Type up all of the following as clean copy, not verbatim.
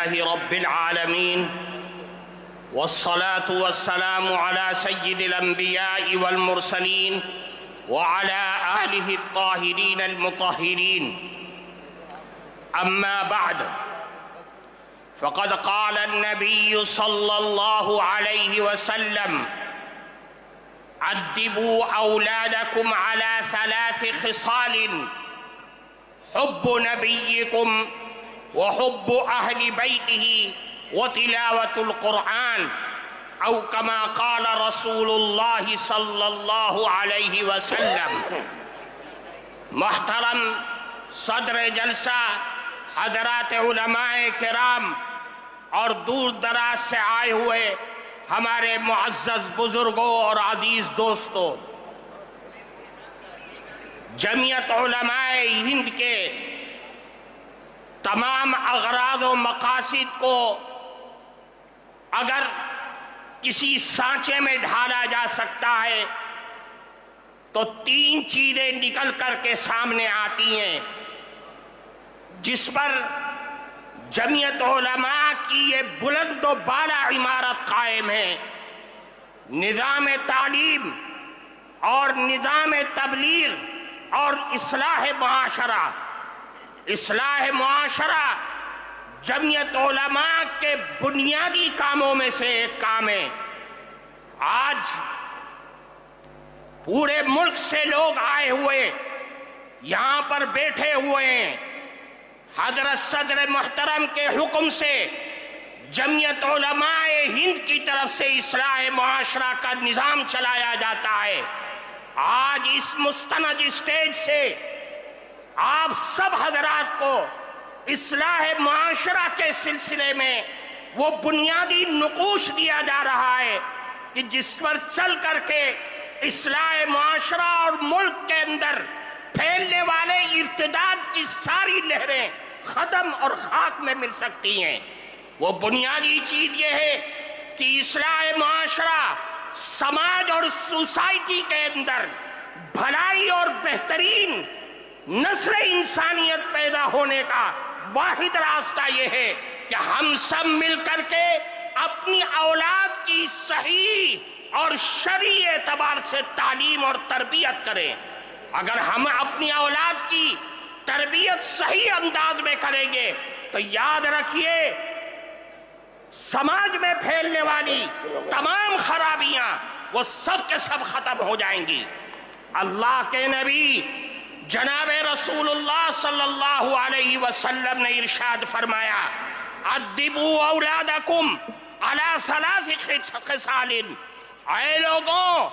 لله رب العالمين والصلاة والسلام على سيد الأنبياء والمرسلين وعلى آله الطاهرين المطهرين. أما بعد، فقد قال النبي صلى الله عليه وسلم: أدبوا أولادكم على 3 خصال: حب نبيكم وحب أهل بيته وتلاوة القرآن، أو كما قال رسول الله صلی اللہ علیہ وسلم. محترم صدر جلسہ، حضرات علماء کرام اور دور دراز سے آئے ہوئے ہمارے معزز بزرگوں اور عزیز دوستوں، جمعیت علماء ہند کے تمام اغراض و مقاصد کو اگر کسی سانچے میں ڈھالا جا سکتا ہے تو 3 چیزیں نکل کر کے سامنے آتی ہیں جس پر جمعیت علماء کی یہ بلند و بالا عمارت قائم ہے: نظام تعلیم اور نظام تبلیغ اور اصلاح معاشرہ. اصلاح معاشرہ جمعیت علماء کے بنیادی کاموں میں سے ایک کام ہے. آج پورے ملک سے لوگ آئے ہوئے یہاں پر بیٹھے ہوئے ہیں. حضرت صدر محترم کے حکم سے جمعیت علماء ہند کی طرف سے اصلاح معاشرہ کا نظام چلایا جاتا ہے. آج اس مستند اسٹیج سے آپ سب حضرات کو اصلاح معاشرہ کے سلسلے میں وہ بنیادی نقوش دیا جا رہا ہے کہ جس پر چل کر کے اصلاح معاشرہ اور ملک کے اندر پھیلنے والے ارتداد کی ساری لہریں ختم اور خاک میں مل سکتی ہیں. وہ بنیادی چیز یہ ہے کہ اصلاح معاشرہ سماج اور سوسائٹی کے اندر بھلائی اور بہترین نسل انسانیت پیدا ہونے کا واحد راستہ یہ ہے کہ ہم سب مل کر کے اپنی اولاد کی صحیح اور شرعی اعتبار سے تعلیم اور تربیت کریں. اگر ہم اپنی اولاد کی تربیت صحیح انداز میں کریں گے تو یاد رکھیے سماج میں پھیلنے والی تمام خرابیاں وہ سب کے سب ختم ہو جائیں گی. اللہ کے نبی جناب رسول اللہ صلی اللہ علیہ وسلم نے ارشاد فرمایا: ادبوا اولادکم علی 3 خصال. اے لوگوں،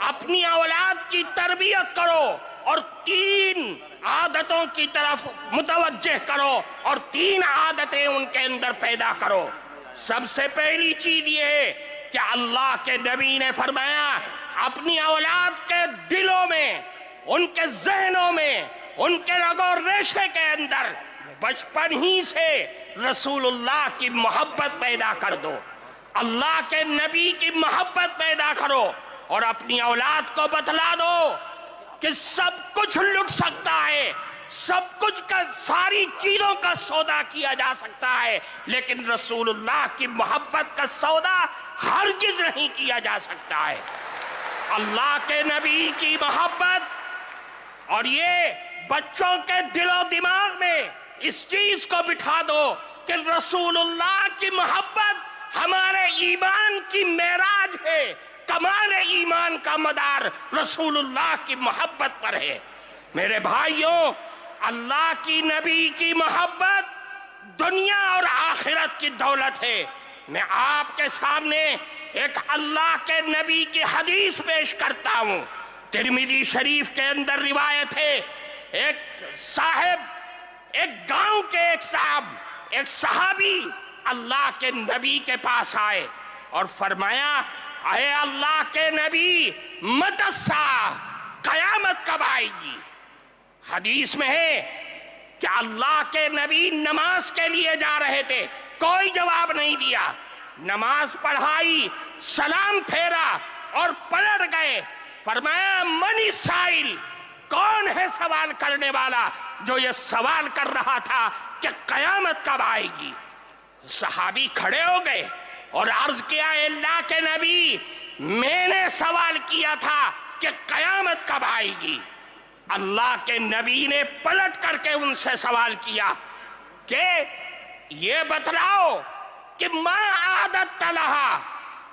اپنی اولاد کی تربیت کرو اور 3 عادتوں کی طرف متوجہ کرو اور 3 عادتیں ان کے اندر پیدا کرو. سب سے پہلی چیز یہ ہے کہ اللہ کے نبی نے فرمایا اپنی اولاد کے دلوں میں، ان کے ذہنوں میں، ان کے رگ و ریشے کے اندر بچپن ہی سے رسول اللہ کی محبت پیدا کر دو، اللہ کے نبی کی محبت پیدا کرو اور اپنی اولاد کو بتلا دو کہ سب کچھ لٹ سکتا ہے، سب کچھ کا ساری چیزوں کا سودا کیا جا سکتا ہے، لیکن رسول اللہ کی محبت کا سودا ہرگز نہیں کیا جا سکتا ہے. اللہ کے نبی کی محبت، اور یہ بچوں کے دل و دماغ میں اس چیز کو بٹھا دو کہ رسول اللہ کی محبت ہمارے ایمان کی معراج ہے. کمال ایمان کا مدار رسول اللہ کی محبت پر ہے. میرے بھائیوں، اللہ کی نبی کی محبت دنیا اور آخرت کی دولت ہے. میں آپ کے سامنے ایک اللہ کے نبی کی حدیث پیش کرتا ہوں. ترمذی شریف کے اندر روایت ہے، ایک گاؤں کے ایک صحابی اللہ کے نبی کے پاس آئے اور فرمایا: اے اللہ کے نبی، متی الساعہ، قیامت کب آئے گی؟ حدیث میں ہے کہ اللہ کے نبی نماز کے لیے جا رہے تھے، کوئی جواب نہیں دیا. نماز پڑھائی، سلام پھیرا اور پلٹ گئے. فرمایا: من السائل، کون ہے سوال کرنے والا جو یہ سوال کر رہا تھا کہ قیامت کب آئے گی؟ صحابی کھڑے ہو گئے اور عرض کیا، اے اللہ کے نبی، میں نے سوال کیا تھا کہ قیامت کب آئے گی؟ اللہ کے نبی نے پلٹ کر کے ان سے سوال کیا کہ یہ بتلاؤ کہ ما عادت لہا،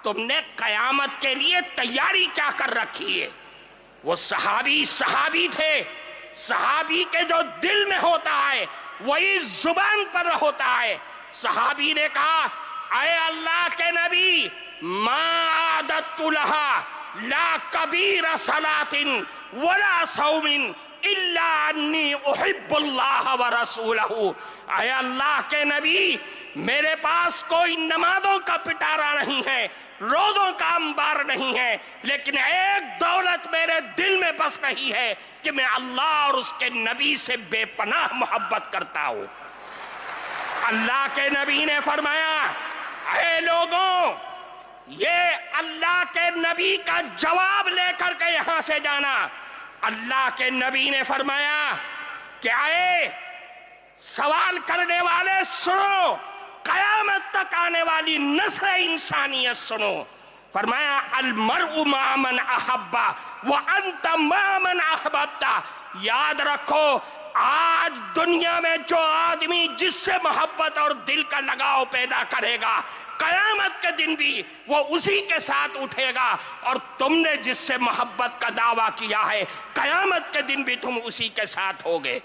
تم نے قیامت کے لیے تیاری کیا کر رکھی ہے؟ وہ صحابی تھے، صحابی کے جو دل میں ہوتا ہے وہی زبان پر ہوتا ہے۔ صحابی نے کہا، اے اللہ کے نبی، ما عادت لہا لا کبیر صلاۃ ولا صوم الا انی احب اللہ ورسولہ۔ اے اللہ کے نبی، میرے پاس کوئی نمازوں کا پٹارا نہیں ہے، روزوں کا انبار نہیں ہے، لیکن ایک دولت میرے دل میں بس رہی ہے کہ میں اللہ اور اس کے نبی سے بے پناہ محبت کرتا ہوں۔ اللہ کے نبی نے فرمایا، اے لوگوں، یہ اللہ کے نبی کا جواب لے کر کے یہاں سے جانا۔ اللہ کے نبی نے فرمایا کہ اے سوال کرنے والے سنو، قیامت تک آنے والی نسل انسانیت سنو۔ فرمایا، المرء مع من احب وانت مع من احببت۔ یاد رکھو، آج دنیا میں جو آدمی جس سے محبت اور دل کا لگاؤ پیدا کرے گا، قیامت کے دن بھی وہ اسی کے ساتھ اٹھے گا، اور تم نے جس سے محبت کا دعویٰ کیا ہے، قیامت کے دن بھی تم اسی کے ساتھ ہوگے۔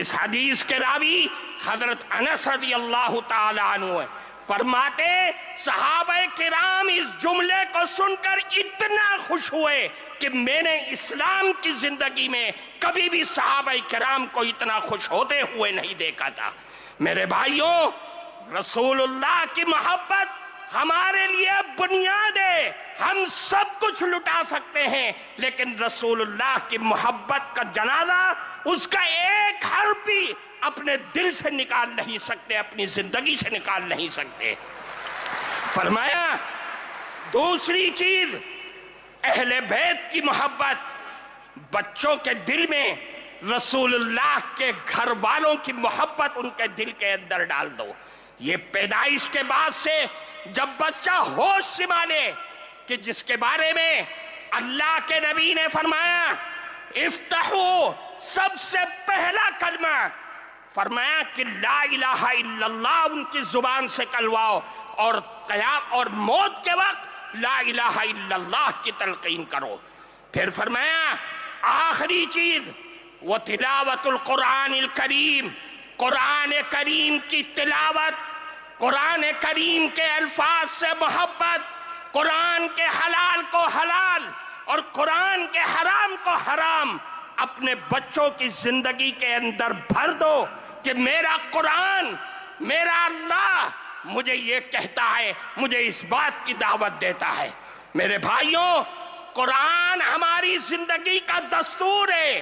اس حدیث کے راوی حضرت انس رضی اللہ تعالی عنہ فرماتے، صحابہ کرام اس جملے کو سن کر اتنا خوش ہوئے کہ میں نے اسلام کی زندگی میں کبھی بھی صحابہ کرام کو اتنا خوش ہوتے ہوئے نہیں دیکھا تھا۔ میرے بھائیوں، رسول اللہ کی محبت ہمارے لیے بنیاد ہے۔ ہم سب کچھ لٹا سکتے ہیں، لیکن رسول اللہ کی محبت کا جنازہ، اس کا ایک حرف بھی اپنے دل سے نکال نہیں سکتے، اپنی زندگی سے نکال نہیں سکتے۔ فرمایا، دوسری چیز، اہل بیت کی محبت۔ بچوں کے دل میں رسول اللہ کے گھر والوں کی محبت ان کے دل کے اندر ڈال دو۔ یہ پیدائش کے بعد سے جب بچہ ہوش سنبھالے کہ جس کے بارے میں اللہ کے نبی نے فرمایا، افتحوا، سب سے پہلا کلمہ فرمایا کہ لا الہ الا اللہ ان کی زبان سے کلواؤ، اور قیام اور موت کے وقت لا الہ الا اللہ کی تلقین کرو۔ پھر فرمایا آخری چیز، وہ تلاوت القرآن الکریم، قرآن کریم کی تلاوت، قرآن کریم کے الفاظ سے محبت، قرآن کے حلال کو حلال اور قرآن کے حرام کو حرام اپنے بچوں کی زندگی کے اندر بھر دو کہ میرا قرآن، میرا اللہ مجھے یہ کہتا ہے، مجھے اس بات کی دعوت دیتا ہے۔ میرے بھائیوں، قرآن ہماری زندگی کا دستور ہے،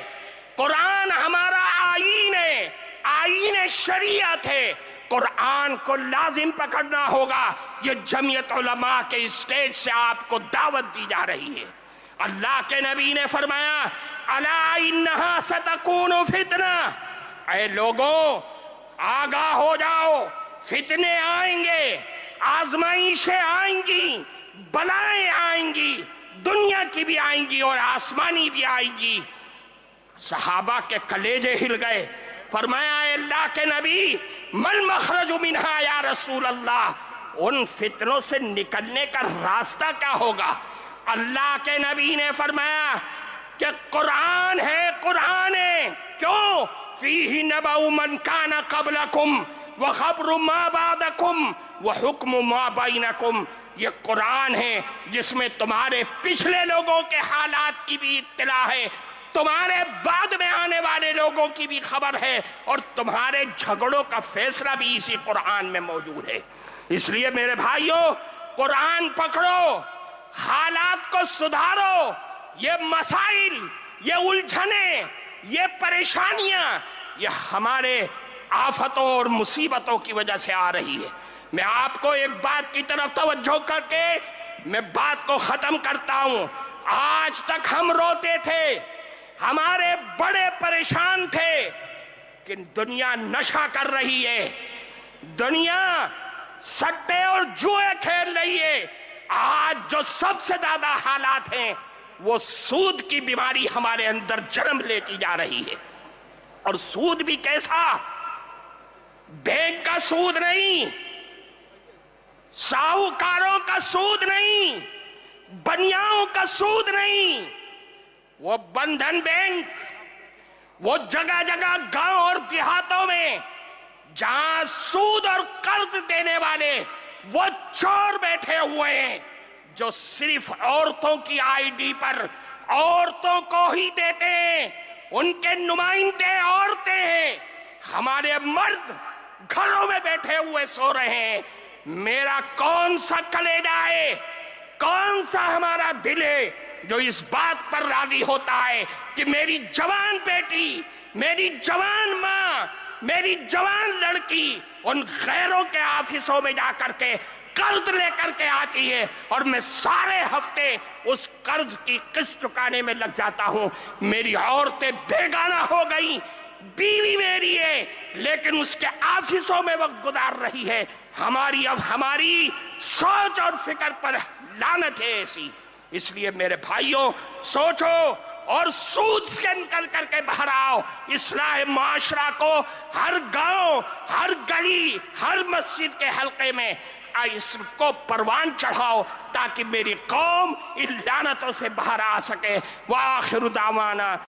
قرآن ہمارا آئین ہے، آئین شریعت ہے۔ قرآن کو لازم پکڑنا ہوگا۔ یہ جمعیت علماء کے اسٹیج سے آپ کو دعوت دی جا رہی ہے۔ اللہ کے نبی نے فرمایا، الا انہا ستکون فتنہ، اے لوگوں آگاہ ہو جاؤ، فتنے آئیں گے، آزمائشیں آئیں گی، بلائیں آئیں گی، دنیا کی بھی آئیں گی اور آسمانی بھی آئیں گی۔ صحابہ کے کلیجے ہل گئے۔ فرمایا، اے اللہ کے نبی، مل مخرج منہا یا رسول اللہ، ان فتنوں سے نکلنے کا راستہ کیا ہوگا؟ اللہ کے نبی نے فرمایا کہ قرآن ہے، قرآن ہے۔ کیوں؟ فیہ نبأ من کان قبلکم وخبر ما بعدکم وحکم ما بینکم۔ یہ قرآن ہے جس میں تمہارے پچھلے لوگوں کے حالات کی بھی اطلاع ہے، تمہارے بعد میں آنے والے لوگوں کی بھی خبر ہے، اور تمہارے جھگڑوں کا فیصلہ بھی اسی قرآن میں موجود ہے۔ اس لیے میرے بھائیوں، قرآن پکڑو، حالات کو سدھارو۔ یہ مسائل، یہ الجھنیں، یہ پریشانیاں، یہ ہمارے آفتوں اور مصیبتوں کی وجہ سے آ رہی ہے۔ میں آپ کو ایک بات کی طرف توجہ کر کے میں بات کو ختم کرتا ہوں۔ آج تک ہم روتے تھے، ہمارے بڑے پریشان تھے کہ دنیا نشہ کر رہی ہے، دنیا سٹے اور جوئے کھیل رہی ہے۔ آج جو سب سے زیادہ حالات ہیں وہ سود کی بیماری ہمارے اندر جنم لیتی جا رہی ہے۔ اور سود بھی کیسا؟ بینک کا سود نہیں، ساہوکاروں کا سود نہیں، بنیاؤں کا سود نہیں، وہ بندھن بینک، وہ جگہ جگہ گاؤں اور دیہاتوں میں جہاں سود اور قرض دینے والے وہ چور بیٹھے ہوئے ہیں جو صرف عورتوں کی آئی ڈی پر عورتوں کو ہی دیتے ہیں، ان کے نمائندے عورتیں ہیں۔ ہمارے مرد گھروں میں بیٹھے ہوئے سو رہے ہیں۔ میرا کون سا کلیجہ ہے، کون سا ہمارا دل ہے جو اس بات پر راضی ہوتا ہے کہ میری جوان بیٹی، میری جوان ماں، میری جوان لڑکی ان غیروں کے آفسوں میں جا کر کے قرض لے کر کے آتی ہے اور میں سارے ہفتے اس قرض کی قسط چکانے میں لگ جاتا ہوں۔ میری عورتیں بیگانہ ہو گئی، بیوی میری ہے لیکن اس کے آفسوں میں وقت گزار رہی ہے۔ ہماری سوچ اور فکر پر لعنت ہے ایسی۔ اس لیے میرے بھائیوں، سوچو اور سود سے نکل کر کے باہر آؤ۔ اصلاح معاشرہ کو ہر گاؤں، ہر گلی، ہر مسجد کے حلقے میں اس کو پروان چڑھاؤ تاکہ میری قوم ان لعنتوں سے باہر آ سکے۔ وآخر دعوانا